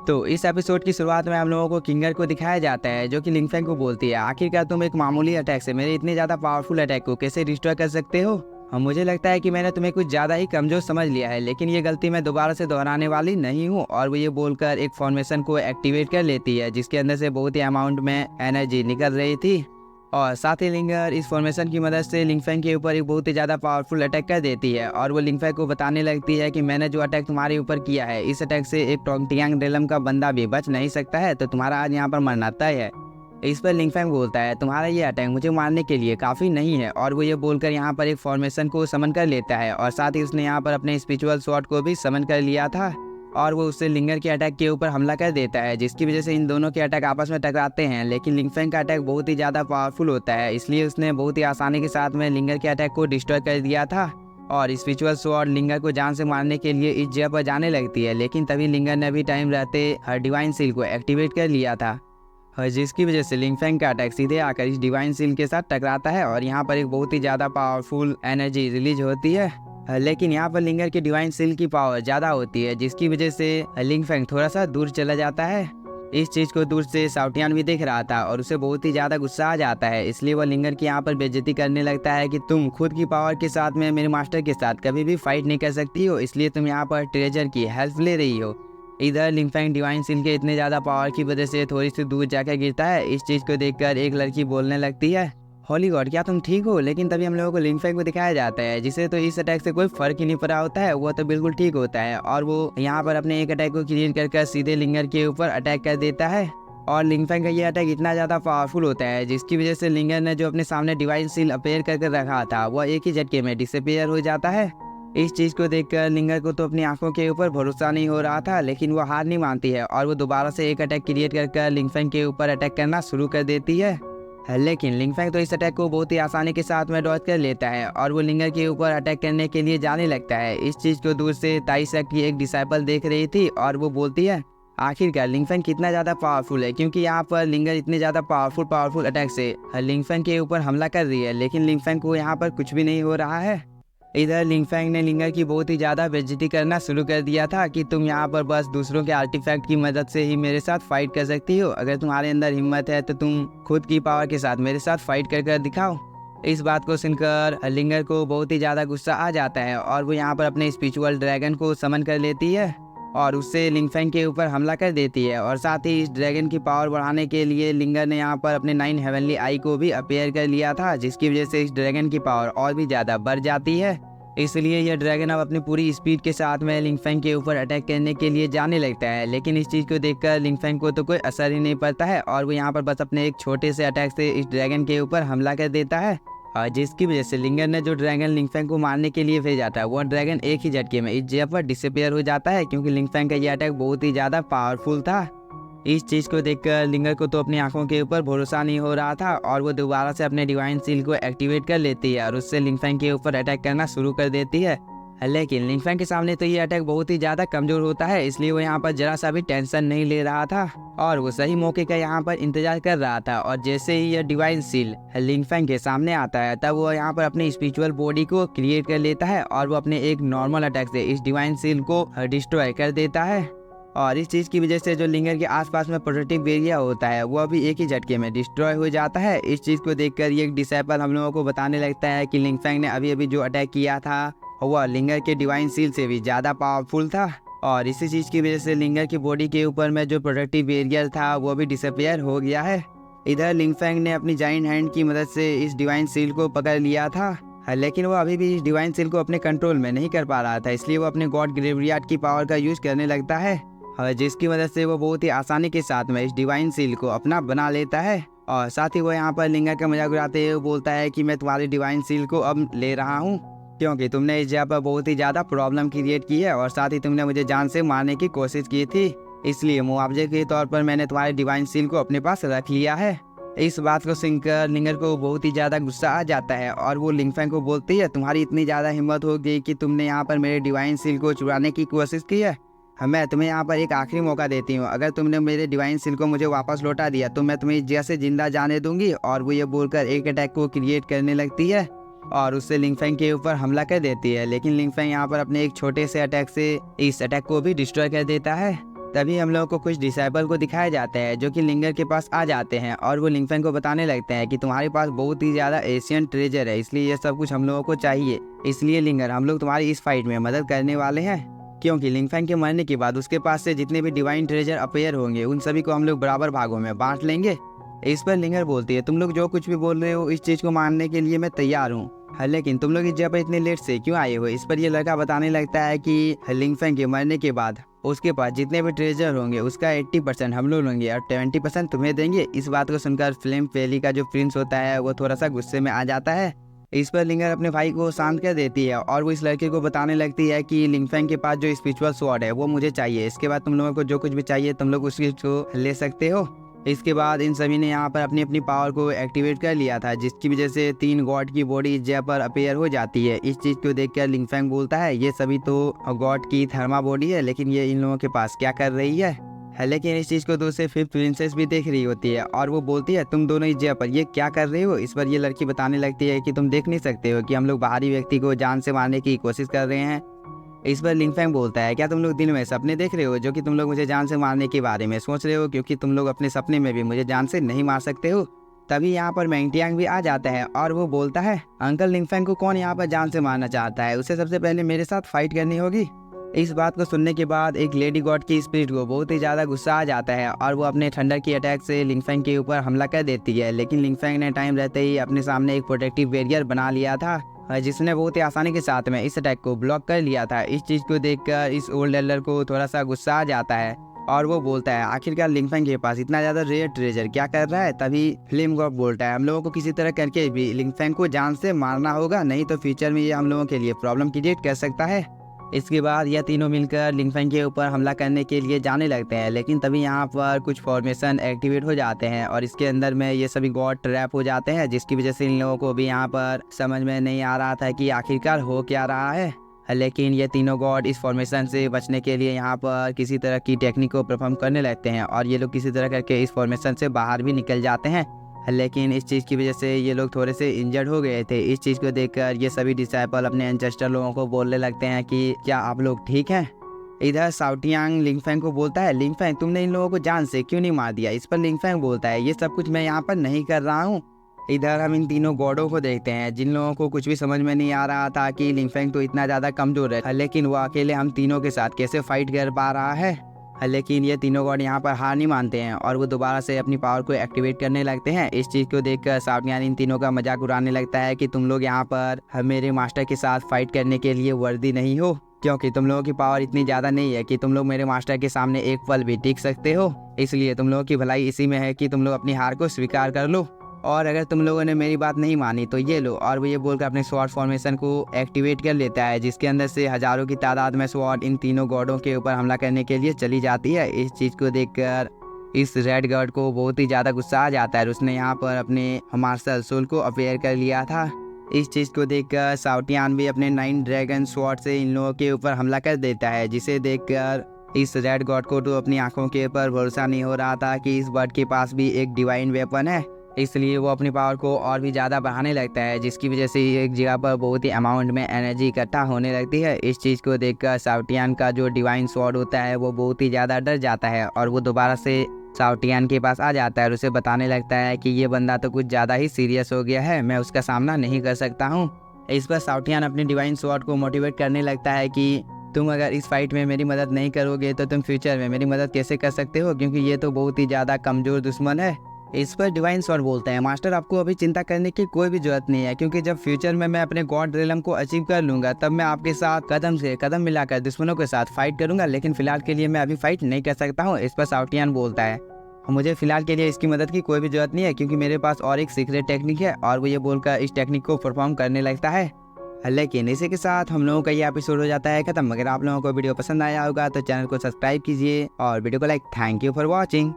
तो इस एपिसोड की शुरुआत में हम लोगों को किंगर को दिखाया जाता है जो कि लिंगफेंग को बोलती है, आखिरकार तुम एक मामूली अटैक से मेरे इतने ज़्यादा पावरफुल अटैक को कैसे डिस्ट्रॉय कर सकते हो। मुझे लगता है कि मैंने तुम्हें कुछ ज़्यादा ही कमज़ोर समझ लिया है, लेकिन ये गलती मैं दोबारा से दोहराने वाली नहीं हूँ। और वो ये बोलकर एक फॉर्मेशन को एक्टिवेट कर लेती है जिसके अंदर से बहुत ही अमाउंट में एनर्जी निकल रही थी। और साथ ही लिंगर इस फॉर्मेशन की मदद से लिंगफेंग के ऊपर एक बहुत ही ज़्यादा पावरफुल अटैक कर देती है। और वो लिंगफेंग को बताने लगती है कि मैंने जो अटैक तुम्हारे ऊपर किया है, इस अटैक से एक टोंगटियांग रेलम का बंदा भी बच नहीं सकता है, तो तुम्हारा आज यहाँ पर मरना तय है। इस पर लिंगफेंग बोलता है, तुम्हारा ये अटैक मुझे मारने के लिए काफ़ी नहीं है। और वो ये बोलकर यहाँ पर एक फॉर्मेशन को समन कर लेता है और साथ ही उसने यहाँ पर अपने स्पिरिचुअल स्वॉर्ड को भी समन कर लिया था। और वो उससे लिंगर के अटैक के ऊपर हमला कर देता है, जिसकी वजह से इन दोनों के अटैक आपस में टकराते हैं। लेकिन लिंगफेंग का अटैक बहुत ही ज़्यादा पावरफुल होता है, इसलिए उसने बहुत ही आसानी के साथ में लिंगर के अटैक को डिस्ट्रॉय कर दिया था। और स्पिरिचुअल स्वॉर्ड लिंगर को जान से मारने के लिए इस जगह पर जाने लगती है, लेकिन तभी लिंगर ने भी टाइम रहते हर डिवाइन सील को एक्टिवेट कर लिया था, जिसकी वजह से लिंगफेंग का अटैक सीधे आकर इस डिवाइन सील के साथ टकराता है और यहाँ पर एक बहुत ही ज़्यादा पावरफुल एनर्जी रिलीज होती है। लेकिन यहाँ पर लिंगर की डिवाइन सील की पावर ज़्यादा होती है, जिसकी वजह से लिंगफेंग थोड़ा सा दूर चला जाता है। इस चीज़ को दूर से साउटियान भी देख रहा था और उसे बहुत ही ज़्यादा गुस्सा आ जाता है, इसलिए वह लिंगर की यहाँ पर बेइज्जती करने लगता है कि तुम खुद की पावर के साथ में मेरे मास्टर के साथ कभी भी फाइट नहीं कर सकती हो, इसलिए तुम यहाँ पर ट्रेजर की हेल्प ले रही हो। इधर लिंगफेंग डिवाइन सील के इतने ज़्यादा पावर की वजह से थोड़ी सी दूर जाकर गिरता है। इस चीज़ को देखकर एक लड़की बोलने लगती है, होली गॉड क्या तुम ठीक हो। लेकिन तभी हम लोगों को लिंगफेंग को दिखाया जाता है जिसे तो इस अटैक से कोई फर्क ही नहीं पड़ा होता है, वो तो बिल्कुल ठीक होता है। और वो यहाँ पर अपने एक अटैक को क्रिएट कर सीधे लिंगर के ऊपर अटैक कर देता है। और लिंगफेंग का ये अटैक इतना ज़्यादा पावरफुल होता है जिसकी वजह से लिंगर ने जो अपने सामने डिवाइन सील अपेयर करके रखा था वह एक ही झटके में डिसअपेयर हो जाता है। इस चीज़ को देखकर लिंगर को तो अपनी आंखों के ऊपर भरोसा नहीं हो रहा था, लेकिन वो हार नहीं मानती है और वो दोबारा से एक अटैक क्रिएट कर लिंगफेंग के ऊपर अटैक करना शुरू कर देती है। लेकिन लिंगफेंग तो इस अटैक को बहुत ही आसानी के साथ में डॉज कर लेता है और वो लिंगर के ऊपर अटैक करने के लिए जाने लगता है। इस चीज़ को दूर से ताइसेक की एक डिसाइपल देख रही थी और वो बोलती है, आखिरकार लिंगफेंग कितना ज़्यादा पावरफुल है, क्योंकि यहाँ पर लिंगर इतने ज़्यादा पावरफुल अटैक से लिंगफेंग के ऊपर हमला कर रही है, लेकिन लिंगफेंग को यहाँ पर कुछ भी नहीं हो रहा है। इधर लिंगफेंग ने लिंगर की बहुत ही ज़्यादा बेइज्जती करना शुरू कर दिया था कि तुम यहाँ पर बस दूसरों के आर्टिफैक्ट की मदद से ही मेरे साथ फाइट कर सकती हो, अगर तुम्हारे अंदर हिम्मत है तो तुम खुद की पावर के साथ मेरे साथ फाइट कर दिखाओ। इस बात को सुनकर लिंगर को बहुत ही ज़्यादा गुस्सा आ जाता है और वो यहाँ पर अपने स्पिरिचुअल ड्रैगन को समन कर लेती है और उससे लिंगफेंग के ऊपर हमला कर देती है। और साथ ही इस ड्रैगन की पावर बढ़ाने के लिए लिंगर ने यहाँ पर अपने 9 हेवनली आई को भी अपेयर कर लिया था, जिसकी वजह से इस ड्रैगन की पावर और भी ज़्यादा बढ़ जाती है। इसलिए यह ड्रैगन अब अपनी पूरी स्पीड के साथ में लिंगफेंग के ऊपर अटैक करने के लिए जाने लगता है। लेकिन इस चीज़ को देखकर लिंगफेंग को तो कोई असर ही नहीं पड़ता है और वो यहाँ पर बस अपने एक छोटे से अटैक से इस ड्रैगन के ऊपर हमला कर देता है, और जिसकी वजह से लिंगर ने जो ड्रैगन लिंगफेंग को मारने के लिए भेजा था वो ड्रैगन एक ही झटके में इस जगह पर डिसअपेयर हो जाता है, क्योंकि लिंगफेंग का ये अटैक बहुत ही ज़्यादा पावरफुल था। इस चीज़ को देखकर लिंगर को तो अपनी आंखों के ऊपर भरोसा नहीं हो रहा था और वो दोबारा से अपने डिवाइन सील को एक्टिवेट कर लेती है और उससे लिंगफेंग के ऊपर अटैक करना शुरू कर देती है। लेकिन लिंगफेंग के सामने तो ये अटैक बहुत ही ज़्यादा कमज़ोर होता है, इसलिए वो यहाँ पर जरा सा भी टेंशन नहीं ले रहा था और वो सही मौके का यहाँ पर इंतजार कर रहा था। और जैसे ही यह डिवाइन सील लिंगफेंग के सामने आता है तब वो यहाँ पर अपनी स्पिरिचुअल बॉडी को क्रिएट कर लेता है और वो अपने एक नॉर्मल अटैक से इस डिवाइन सील को डिस्ट्रॉय कर देता है। और इस चीज़ की वजह से जो लिंगर के आसपास में प्रोटेक्टिव एरिया होता है वो भी एक ही झटके में डिस्ट्रॉय हो जाता है। इस चीज़ को देखकर ये एक डिसाइपल हम लोगों को बताने लगता है कि लिंगफेंग ने अभी अभी जो अटैक किया था वह लिंगर के डिवाइन सील से भी ज़्यादा पावरफुल था, और इसी चीज़ की वजह से लिंगर की बॉडी के ऊपर में जो प्रोटेक्टिव बैरियर था वो भी डिसअपेयर हो गया है। इधर लिंगफेंग ने अपनी जाइंट हैंड की मदद से इस डिवाइन सील को पकड़ लिया था, लेकिन वो अभी भी इस डिवाइन सील को अपने कंट्रोल में नहीं कर पा रहा था, इसलिए वो अपने गॉड ग्रेवियार्ड की पावर का यूज़ करने लगता है, जिसकी मदद से वो बहुत ही आसानी के साथ में इस डिवाइन सील को अपना बना लेता है। और साथ ही वो यहाँ पर लिंगर का मजाक उड़ाते हुए बोलता है कि मैं तुम्हारी डिवाइन सील को अब ले रहा हूँ, क्योंकि तुमने इस जगह पर बहुत ही ज़्यादा प्रॉब्लम क्रिएट की है और साथ ही तुमने मुझे जान से मारने की कोशिश की थी, इसलिए मुआवजे के तौर पर मैंने तुम्हारे डिवाइन सील को अपने पास रख लिया है। इस बात को सुनकर लिंगर को बहुत ही ज़्यादा गुस्सा आ जाता है और वो लिंगफेंग को बोलती है, तुम्हारी इतनी ज़्यादा हिम्मत हो गई कि तुमने यहाँ पर मेरे डिवाइन सील को चुराने की कोशिश की है। मैं तुम्हें यहाँ पर एक आखिरी मौका देती हूँ, अगर तुमने मेरे डिवाइन सील को मुझे वापस लौटा दिया तो मैं तुम्हें इस जगह से जिंदा जाने दूंगी। और वो ये बोलकर एक अटैक को क्रिएट करने लगती है और उससे लिंगफेंग के ऊपर हमला कर देती है। लेकिन लिंगफेंग यहाँ पर अपने एक छोटे से अटैक से इस अटैक को भी डिस्ट्रॉय कर देता है। तभी हम लोगों को कुछ डिसाइपल को दिखाया जाता है जो कि लिंगर के पास आ जाते हैं और वो लिंगफेंग को बताने लगते हैं कि तुम्हारे पास बहुत ही ज़्यादा एशियन ट्रेजर है, इसलिए ये सब कुछ हम लोगों को चाहिए। इसलिए लिंगर हम लोग तुम्हारी इस फाइट में मदद करने वाले हैं, क्योंकि लिंगफेंग के मरने के बाद उसके पास से जितने भी डिवाइन ट्रेजर अपेयर होंगे उन सभी को हम लोग बराबर भागों में बांट लेंगे। इस पर लिंगर बोलती है तुम लोग जो कुछ भी बोल रहे हो इस चीज़ को मानने के लिए मैं तैयार हूँ, लेकिन तुम लोग इस जगह पर इतने लेट से क्यों आए हो। इस पर यह लड़का बताने लगता है कि लिंगफेंग के मरने के बाद उसके पास जितने भी ट्रेजर होंगे उसका 80% हम लोग लेंगे और 20% तुम्हें देंगे। इस बात को सुनकर फ्लेम वैली का जो प्रिंस होता है वो थोड़ा सा गुस्से में आ जाता है। इस पर लिंगर अपने भाई को शांत कर देती है और वो इस लड़के को बताने लगती है कि लिंगफेंग के पास जो स्पिरिचुअल स्वॉर्ड है वो मुझे चाहिए, इसके बाद तुम लोगों को जो कुछ भी चाहिए तुम लोग उस चीज़ को ले सकते हो। इसके बाद इन सभी ने यहाँ पर अपनी अपनी पावर को एक्टिवेट कर लिया था, जिसकी वजह से 3 गॉड की बॉडी इस जगह पर अपेयर हो जाती है। इस चीज़ को देखकर लिंगफेंग बोलता है ये सभी तो गॉड की थर्मा बॉडी है, लेकिन ये इन लोगों के पास क्या कर रही है। लेकिन इस चीज़ को दूसरे 5th प्रिंसेस भी देख रही होती है और वो बोलती है तुम दोनों इस जगह पर ये क्या कर रहे हो। इस पर ये लड़की बताने लगती है कि तुम देख नहीं सकते हो कि हम लोग बाहरी व्यक्ति को जान से मारने की कोशिश कर रहे हैं। इस पर लिंगफेंग बोलता है क्या तुम लोग दिन में सपने देख रहे हो जो कि तुम लोग मुझे जान से मारने के बारे में सोच रहे हो, क्योंकि तुम लोग अपने सपने में भी मुझे जान से नहीं मार सकते हो। तभी यहाँ पर मैंगटियांग भी आ जाता है और वो बोलता है अंकल लिंगफेंग को कौन यहाँ पर जान से मारना चाहता है, उसे सबसे पहले मेरे साथ फाइट करनी होगी। इस बात को सुनने के बाद एक लेडी गॉड की स्पिरिट को बहुत ही ज़्यादा गुस्सा आ जाता है और वो अपने थंडर की अटैक से लिंगफेंग के ऊपर हमला कर देती है। लेकिन लिंगफेंग ने टाइम रहते ही अपने सामने एक प्रोटेक्टिव बैरियर बना लिया था जिसने बहुत ही आसानी के साथ में इस अटैक को ब्लॉक कर लिया था। इस चीज़ को देखकर इस ओल्ड एल्डर को थोड़ा सा गुस्सा आ जाता है और वो बोलता है आखिरकार लिंगफेंग के पास इतना ज़्यादा रेयर ट्रेजर क्या कर रहा है। तभी फ्लेम गॉड बोलता है हम लोगों को किसी तरह करके भी लिंगफेंग को जान से मारना होगा, नहीं तो फ्यूचर में ये हम लोगों के लिए प्रॉब्लम क्रिएट कर सकता है। इसके बाद यह तीनों मिलकर लिंगफेंग के ऊपर हमला करने के लिए जाने लगते हैं, लेकिन तभी यहाँ पर कुछ फॉर्मेशन एक्टिवेट हो जाते हैं और इसके अंदर में ये सभी गॉड ट्रैप हो जाते हैं, जिसकी वजह से इन लोगों को भी यहाँ पर समझ में नहीं आ रहा था कि आखिरकार हो क्या रहा है। लेकिन ये तीनों गॉड इस फॉर्मेशन से बचने के लिए यहाँ पर किसी तरह की टेक्निक को परफॉर्म करने लगते हैं और ये लोग किसी तरह करके इस फॉर्मेशन से बाहर भी निकल जाते हैं। लेकिन इस चीज़ की वजह से ये लोग थोड़े से इंजर्ड हो गए थे। इस चीज़ को देखकर ये सभी डिसाइपल अपने एंसेस्टर लोगों को बोलने लगते हैं कि क्या आप लोग ठीक हैं। इधर शाओटियांग लिंगफेंग को बोलता है लिंगफेंग तुमने इन लोगों को जान से क्यों नहीं मार दिया। इस पर लिंगफेंग बोलता है ये सब कुछ मैं यहाँ पर नहीं कर रहा हूँ। इधर हम इन तीनों गॉडों को देखते हैं जिन लोगों को कुछ भी समझ में नहीं आ रहा था कि लिंगफेंग तो इतना ज़्यादा कमज़ोर है, लेकिन वो अकेले हम तीनों के साथ कैसे फाइट कर पा रहा है। लेकिन ये तीनों गॉड यहाँ पर हार नहीं मानते हैं और वो दोबारा से अपनी पावर को एक्टिवेट करने लगते हैं। इस चीज़ को देखकर शाओटियांग इन तीनों का मजाक उड़ाने लगता है कि तुम लोग यहाँ पर मेरे मास्टर के साथ फाइट करने के लिए वर्दी नहीं हो, क्योंकि तुम लोगों की पावर इतनी ज़्यादा नहीं है कि तुम लोग मेरे मास्टर के सामने एक पल भी टिक सकते हो। इसलिए तुम लोगों की भलाई इसी में है कि तुम लोग अपनी हार को स्वीकार कर लो, और अगर तुम लोगों ने मेरी बात नहीं मानी तो ये लो। और वो ये बोलकर अपने स्वॉर्ड फॉर्मेशन को एक्टिवेट कर लेता है, जिसके अंदर से हजारों की तादाद में स्वॉर्ड इन तीनों गॉडों के ऊपर हमला करने के लिए चली जाती है। इस चीज़ को देखकर इस रेड गॉड को बहुत ही ज़्यादा गुस्सा आ जाता है। उसने यहाँ पर अपने मार्शल सोल को अपेयर कर लिया था। इस चीज़ को देखकर शाओटियांग भी अपने 9 ड्रैगन स्वॉर्ड से इन लोगों के ऊपर हमला कर देता है, जिसे देखकर इस रेड गॉड को तो अपनी आंखों के ऊपर भरोसा नहीं हो रहा था कि इस बर्ड के पास भी एक डिवाइन वेपन है। इसलिए वो अपनी पावर को और भी ज़्यादा बढ़ाने लगता है, जिसकी वजह से एक जगह पर बहुत ही अमाउंट में एनर्जी इकट्ठा होने लगती है। इस चीज़ को देखकर शाओटियांग का जो डिवाइन स्वॉर्ड होता है वो बहुत ही ज़्यादा डर जाता है और वो दोबारा से शाओटियांग के पास आ जाता है और उसे बताने लगता है कि ये बंदा तो कुछ ज़्यादा ही सीरियस हो गया है, मैं उसका सामना नहीं कर सकता हूँ। इस पर शाओटियांग अपने डिवाइन स्वॉर्ड को मोटिवेट करने लगता है कि तुम अगर इस फाइट में मेरी मदद नहीं करोगे तो तुम फ्यूचर में मेरी मदद कैसे कर सकते हो, क्योंकि ये तो बहुत ही ज़्यादा कमज़ोर दुश्मन है। इस पर डिवाइन स्वॉर्ड बोलते हैं मास्टर आपको अभी चिंता करने की कोई भी जरूरत नहीं है, क्योंकि जब फ्यूचर में मैं अपने गॉड रियलम को अचीव कर लूँगा तब मैं आपके साथ कदम से कदम मिलाकर दुश्मनों के साथ फाइट करूँगा, लेकिन फिलहाल के लिए मैं अभी फाइट नहीं कर सकता हूँ। इस पर शाओटियांग बोलता है मुझे फिलहाल के लिए इसकी मदद की कोई भी जरूरत नहीं है, क्योंकि मेरे पास और एक सीक्रेट टेक्निक है। और वो ये बोलकर इस टेक्निक को परफॉर्म करने लगता है। लेकिन इसी के साथ हम लोगों का ये एपिसोड हो जाता है खत्म। अगर आप लोगों को वीडियो पसंद आया होगा तो चैनल को सब्सक्राइब कीजिए और वीडियो को like. Thank you for watching.